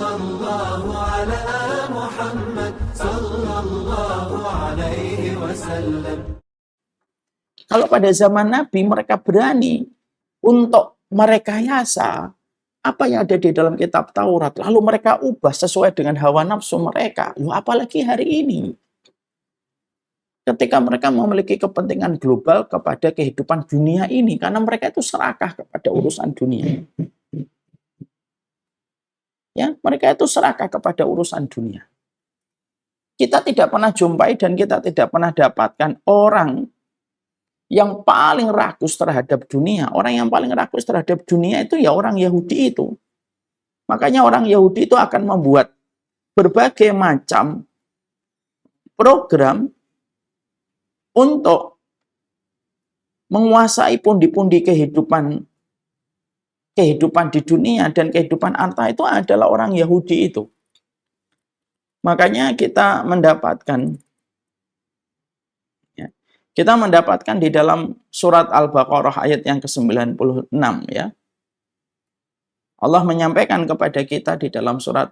Sallallahu ala Muhammad sallallahu alaihi wasallam. Kalau pada zaman Nabi mereka berani untuk merekayasa apa yang ada di dalam kitab Taurat, lalu mereka ubah sesuai dengan hawa nafsu mereka. Loh, apalagi hari ini. Ketika mereka memiliki kepentingan global kepada kehidupan dunia ini, karena mereka itu serakah kepada urusan dunia. Ya, mereka itu serakah kepada urusan dunia. Kita tidak pernah jumpai dan kita tidak pernah dapatkan orang yang paling rakus terhadap dunia. Orang yang paling rakus terhadap dunia itu ya orang Yahudi itu. Makanya orang Yahudi itu akan membuat berbagai macam program untuk menguasai pundi-pundi kehidupan di dunia, dan kehidupan harta itu adalah orang Yahudi itu. Makanya kita mendapatkan di dalam surat Al-Baqarah ayat yang ke-96 ya. Allah menyampaikan kepada kita di dalam surat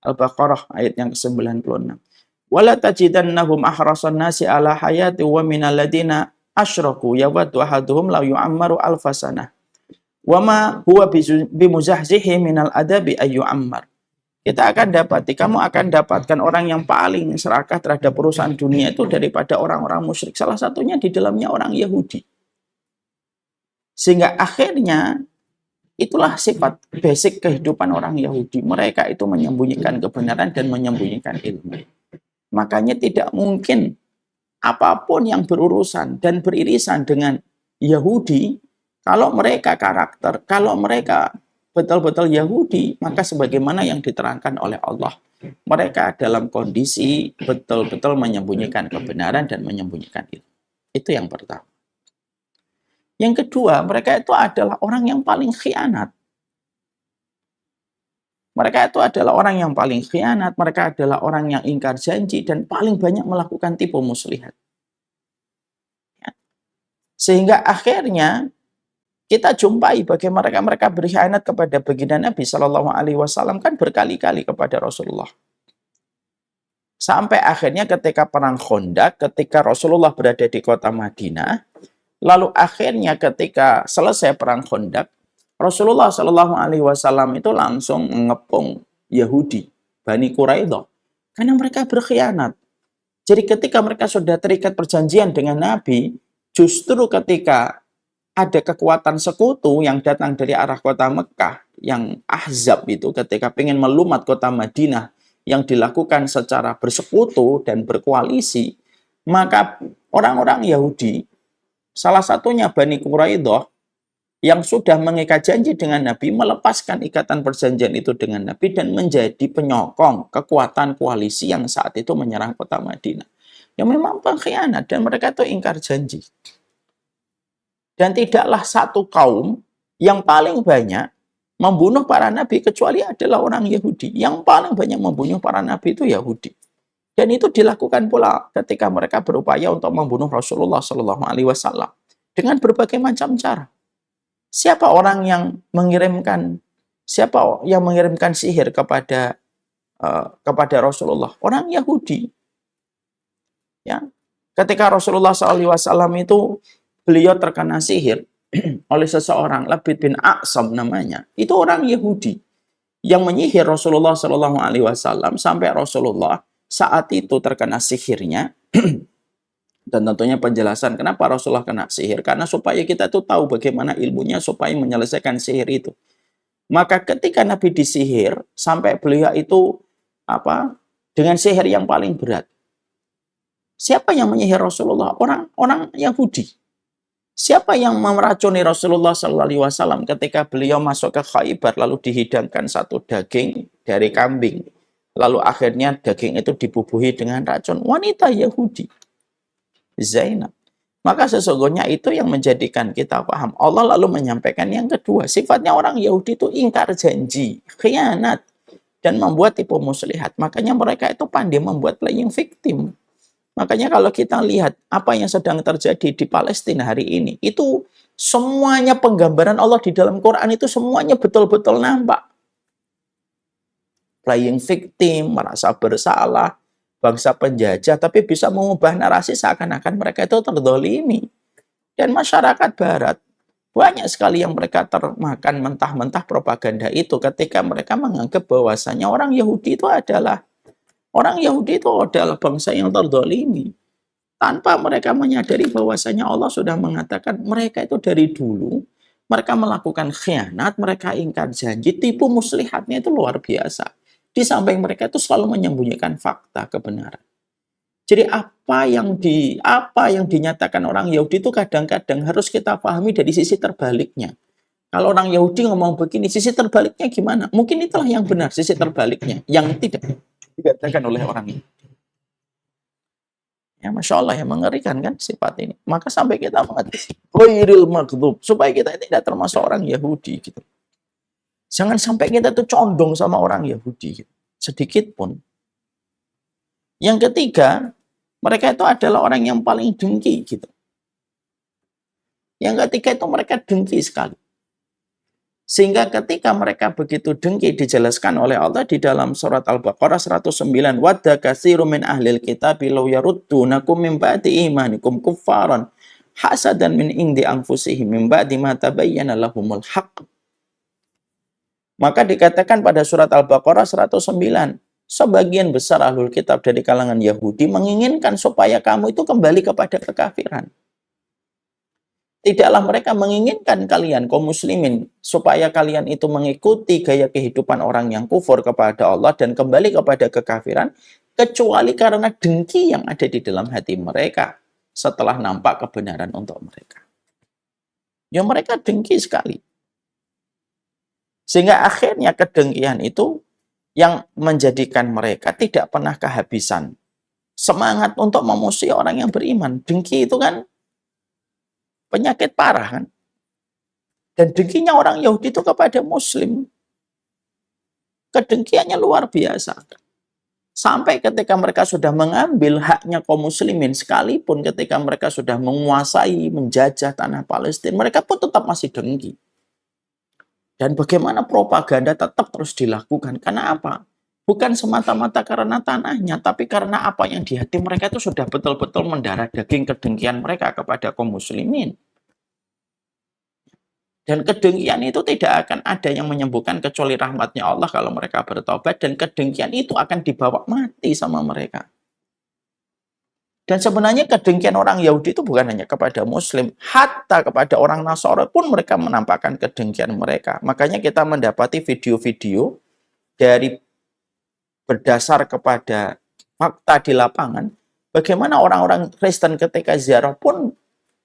Al-Baqarah ayat yang ke-96. Wala tajidannahum ahrasan nasi ala hayati wa minal ladina asyraku yawaddu ahaduhum law yu'ammaru alfasanah. Wa ma huwa bimuzahzihi minal adabi ayyu'ammar. Kamu akan dapatkan orang yang paling serakah terhadap urusan dunia itu daripada orang-orang musyrik. Salah satunya di dalamnya orang Yahudi. Sehingga akhirnya itulah sifat basic kehidupan orang Yahudi. Mereka itu menyembunyikan kebenaran dan menyembunyikan ilmu. Makanya tidak mungkin apapun yang berurusan dan beririsan dengan Yahudi, kalau mereka karakter, kalau mereka betul-betul Yahudi, maka sebagaimana yang diterangkan oleh Allah, mereka dalam kondisi betul-betul menyembunyikan kebenaran dan menyembunyikan ilmu. Itu yang pertama. Yang kedua, mereka itu adalah orang yang paling khianat. Mereka itu adalah orang yang paling khianat, mereka adalah orang yang ingkar janji, dan paling banyak melakukan tipu muslihat. Ya. Sehingga akhirnya kita jumpai bagaimana mereka berkhianat kepada baginda Nabi Shallallahu Alaihi Wasallam kan berkali-kali kepada Rasulullah. Sampai akhirnya ketika perang Khandaq, ketika Rasulullah berada di kota Madinah, lalu akhirnya ketika selesai perang Khandaq, Rasulullah Shallallahu Alaihi Wasallam itu langsung mengepung Yahudi, Bani Quraidah, karena mereka berkhianat. Jadi ketika mereka sudah terikat perjanjian dengan Nabi, justru ketika ada kekuatan sekutu yang datang dari arah kota Mekah, yang Ahzab itu ketika ingin melumat kota Madinah, yang dilakukan secara bersekutu dan berkoalisi, maka orang-orang Yahudi, salah satunya Bani Quraidah, yang sudah mengikat janji dengan Nabi, melepaskan ikatan perjanjian itu dengan Nabi dan menjadi penyokong kekuatan koalisi yang saat itu menyerang kota Madinah. Yang memang pengkhianat dan mereka itu ingkar janji. Dan tidaklah satu kaum yang paling banyak membunuh para nabi kecuali adalah orang Yahudi. Yang paling banyak membunuh para nabi itu Yahudi. Dan itu dilakukan pula ketika mereka berupaya untuk membunuh Rasulullah SAW dengan berbagai macam cara. Siapa yang mengirimkan sihir kepada Rasulullah? Orang Yahudi. Ya, ketika Rasulullah SAW itu beliau terkena sihir oleh seseorang, Labid bin A'sam namanya. Itu orang Yahudi yang menyihir Rasulullah SAW sampai Rasulullah saat itu terkena sihirnya. Dan tentunya penjelasan kenapa Rasulullah kena sihir, karena supaya kita tuh tahu bagaimana ilmunya supaya menyelesaikan sihir itu. Maka ketika Nabi disihir sampai beliau itu dengan sihir yang paling berat. Siapa yang menyihir Rasulullah? Orang Yahudi. Siapa yang meracuni Rasulullah SAW ketika beliau masuk ke Khaybar lalu dihidangkan satu daging dari kambing, lalu akhirnya daging itu dibubuhi dengan racun? Wanita Yahudi, Zainab. Maka sesungguhnya itu yang menjadikan kita paham. Allah lalu menyampaikan yang kedua, sifatnya orang Yahudi itu ingkar janji, khianat, dan membuat tipu muslihat. Makanya mereka itu pandai membuat playing victim. Makanya kalau kita lihat apa yang sedang terjadi di Palestina hari ini, itu semuanya penggambaran Allah di dalam Quran itu semuanya betul-betul nampak. playing victim, merasa bersalah, bangsa penjajah, tapi bisa mengubah narasi seakan-akan mereka itu terdolimi. Dan masyarakat Barat, banyak sekali yang mereka termakan mentah-mentah propaganda itu ketika mereka menganggap bahwasanya orang Yahudi itu adalah bangsa yang terdolimi. Tanpa mereka menyadari bahwasanya Allah sudah mengatakan mereka itu dari dulu, mereka melakukan khianat, mereka ingkar janji, tipu muslihatnya itu luar biasa. Di samping mereka itu selalu menyembunyikan fakta kebenaran. Jadi apa yang dinyatakan orang Yahudi itu kadang-kadang harus kita pahami dari sisi terbaliknya. Kalau orang Yahudi ngomong begini, sisi terbaliknya gimana? Mungkin itulah yang benar, sisi terbaliknya, yang tidak dikatakan oleh orang ini. Ya, Masya Allah, yang mengerikan kan sifat ini. Maka sampai kita mengatakan, ghairil maghdub, supaya kita tidak termasuk orang Yahudi gitu. Jangan sampai kita tuh condong sama orang Yahudi gitu. Sedikit pun. Yang ketiga, mereka itu adalah orang yang paling dengki gitu. Yang ketiga itu mereka dengki sekali. Sehingga ketika mereka begitu dengki dijelaskan oleh Allah di dalam surat Al-Baqarah 109, wadda katsirun min ahlil kitab law yaruddunakum min ba'di imanikum kuffaran hasadan min indi anfusihim min ba'di ma tabayyana lahumul haqq. Maka dikatakan pada surat Al-Baqarah 109, sebagian besar ahlul kitab dari kalangan Yahudi menginginkan supaya kamu itu kembali kepada kekafiran. Tidaklah mereka menginginkan kalian, kaum muslimin, supaya kalian itu mengikuti gaya kehidupan orang yang kufur kepada Allah dan kembali kepada kekafiran, kecuali karena dengki yang ada di dalam hati mereka setelah nampak kebenaran untuk mereka. Ya, mereka dengki sekali. Sehingga akhirnya kedengkian itu yang menjadikan mereka tidak pernah kehabisan semangat untuk memusuhi orang yang beriman. Dengki itu kan penyakit parah kan. Dan dengkinya orang Yahudi itu kepada Muslim. Kedengkiannya luar biasa. Sampai ketika mereka sudah mengambil haknya kaum muslimin, sekalipun ketika mereka sudah menguasai, menjajah tanah Palestina, mereka pun tetap masih dengki. Dan bagaimana propaganda tetap terus dilakukan. Karena apa? Bukan semata-mata karena tanahnya, tapi karena apa yang di hati mereka itu sudah betul-betul mendarah daging kedengkian mereka kepada kaum muslimin. Dan kedengkian itu tidak akan ada yang menyembuhkan kecuali rahmatnya Allah kalau mereka bertobat. Dan kedengkian itu akan dibawa mati sama mereka. Dan sebenarnya kedengkian orang Yahudi itu bukan hanya kepada Muslim, hatta kepada orang Nasrani pun mereka menampakkan kedengkian mereka. Makanya kita mendapati video-video dari berdasar kepada fakta di lapangan, bagaimana orang-orang Kristen ketika ziarah pun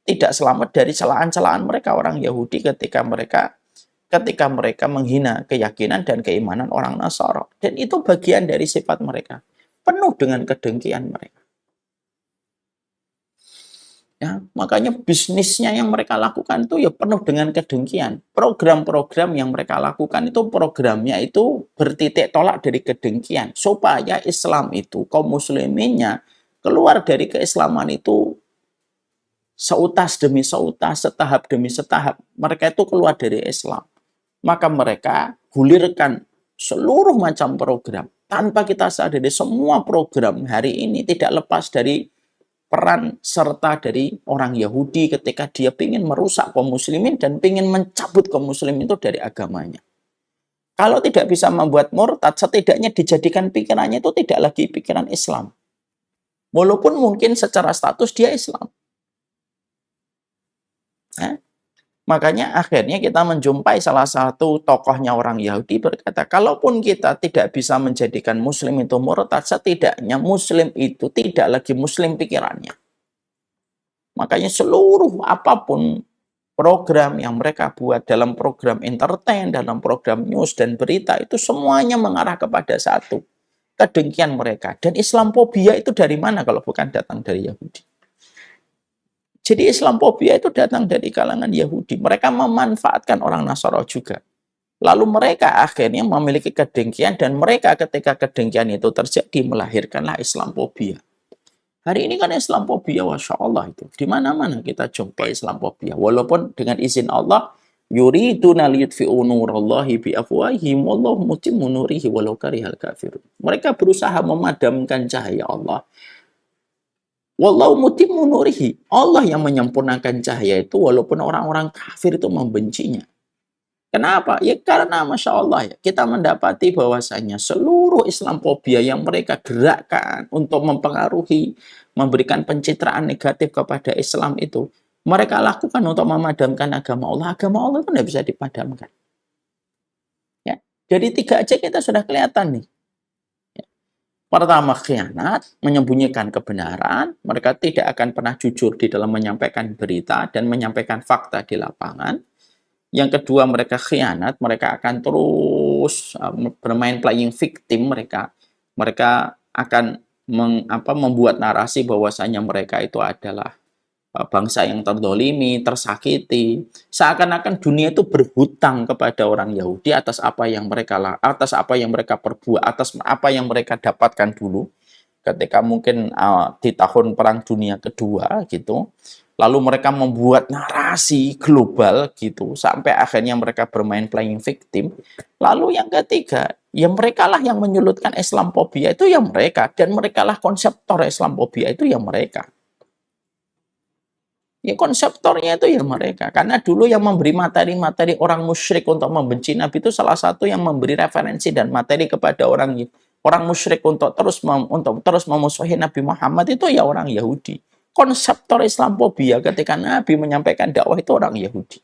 tidak selamat dari celaan-celaan mereka orang Yahudi ketika mereka menghina keyakinan dan keimanan orang Nasrani. Dan itu bagian dari sifat mereka, penuh dengan kedengkian mereka. Ya, makanya bisnisnya yang mereka lakukan itu ya penuh dengan kedengkian. Program-program yang mereka lakukan itu programnya itu bertitik tolak dari kedengkian. Supaya Islam itu, kaum musliminnya keluar dari keislaman itu seutas demi seutas, setahap demi setahap. Mereka itu keluar dari Islam. Maka mereka gulirkan seluruh macam program. Tanpa kita sadari semua program hari ini tidak lepas dari peran serta dari orang Yahudi ketika dia ingin merusak kaum muslimin dan ingin mencabut kaum muslimin itu dari agamanya. Kalau tidak bisa membuat murtad, setidaknya dijadikan pikirannya itu tidak lagi pikiran Islam. Walaupun mungkin secara status dia Islam. Makanya akhirnya kita menjumpai salah satu tokohnya orang Yahudi berkata, kalaupun kita tidak bisa menjadikan Muslim itu murtad, setidaknya Muslim itu tidak lagi Muslim pikirannya. Makanya seluruh apapun program yang mereka buat dalam program entertain, dalam program news dan berita, itu semuanya mengarah kepada satu, kedengkian mereka. Dan Islamophobia itu dari mana kalau bukan datang dari Yahudi? Jadi Islamophobia itu datang dari kalangan Yahudi. Mereka memanfaatkan orang Nasrani juga. Lalu mereka akhirnya memiliki kedengkian dan mereka ketika kedengkian itu terjadi melahirkanlah Islamophobia. Hari ini kan Islamophobia, Masya Allah itu. Di mana-mana kita jumpai Islamophobia. Walaupun dengan izin Allah yuriduna liyutfi'u nurallahi biafwahihim wallahu mutimmu nurihi walau karihal kafirun. Mereka berusaha memadamkan cahaya Allah. Wallahu mutimmu nurihi. Allah yang menyempurnakan cahaya itu walaupun orang-orang kafir itu membencinya. Kenapa? Ya karena Masya Allah ya, kita mendapati bahwasanya seluruh Islamophobia yang mereka gerakkan untuk mempengaruhi, memberikan pencitraan negatif kepada Islam itu, mereka lakukan untuk memadamkan agama Allah. Agama Allah itu tidak bisa dipadamkan. Ya. Jadi 3 aja kita sudah kelihatan nih. Ya. Pertama, khianat, menyembunyikan kebenaran. Mereka tidak akan pernah jujur di dalam menyampaikan berita dan menyampaikan fakta di lapangan. Yang kedua, mereka khianat, mereka akan terus bermain playing victim. Mereka akan membuat narasi bahwasanya mereka itu adalah bangsa yang terdolimi, tersakiti. Seakan-akan dunia itu berhutang kepada orang Yahudi atas apa yang mereka perbuat, atas apa yang mereka dapatkan dulu ketika mungkin di tahun Perang Dunia Kedua gitu. Lalu mereka membuat narasi global gitu, sampai akhirnya mereka bermain playing victim. Lalu yang ketiga, ya mereka lah yang menyulutkan Islamophobia itu ya mereka, dan mereka lah konseptor Islamophobia itu ya mereka. Ya konseptornya itu ya mereka, karena dulu yang memberi materi-materi orang musyrik untuk membenci Nabi itu salah satu yang memberi referensi dan materi kepada orang musyrik untuk terus memusuhi Nabi Muhammad itu ya orang Yahudi. Konseptor Islamophobia ketika Nabi menyampaikan dakwah itu orang Yahudi.